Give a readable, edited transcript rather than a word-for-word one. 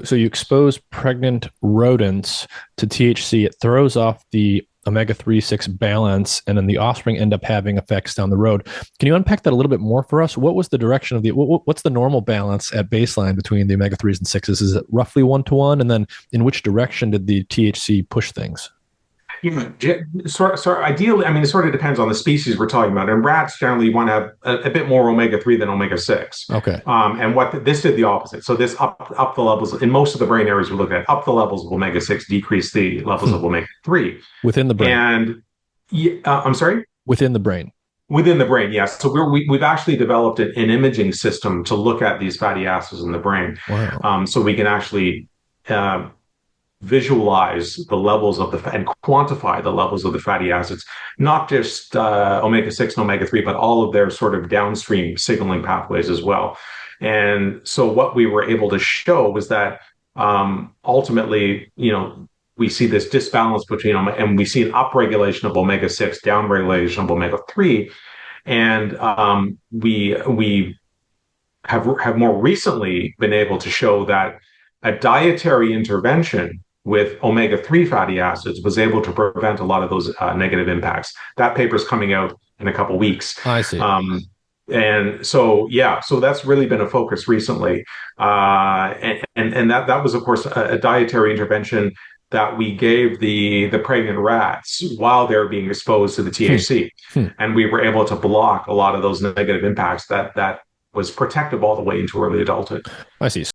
So you expose pregnant rodents to THC, it throws off the omega-3 6 balance, and then the offspring end up having effects down the road. Can you unpack that a little bit more for us? What was the direction of what's the normal balance at baseline between the omega-3s and 6s? Is it roughly 1 to 1? And then in which direction did the THC push things? Yeah, ideally, I mean, it sort of depends on the species we're talking about. And rats generally want to have a bit more omega-3 than omega-6. Okay. And this did the opposite. So this up the levels in most of the brain areas we looked at, up the levels of omega-6, decrease the levels of omega-3. Within the brain. And I'm sorry? Within the brain. Within the brain, yes. So we've actually developed an imaging system to look at these fatty acids in the brain. Wow. So we can actually visualize the levels of and quantify the levels of the fatty acids, not just omega-6 and omega-3, but all of their sort of downstream signaling pathways as well. And so what we were able to show was that ultimately, we see this disbalance between them, and we see an upregulation of omega-6, downregulation of omega-3. And we have more recently been able to show that a dietary intervention with omega-3 fatty acids was able to prevent a lot of those negative impacts. That paper's coming out in a couple weeks. I see. And so, yeah, so that's really been a focus recently. And that was, of course, a dietary intervention that we gave the pregnant rats while they're being exposed to the THC. And we were able to block a lot of those negative impacts that was protective all the way into early adulthood. I see.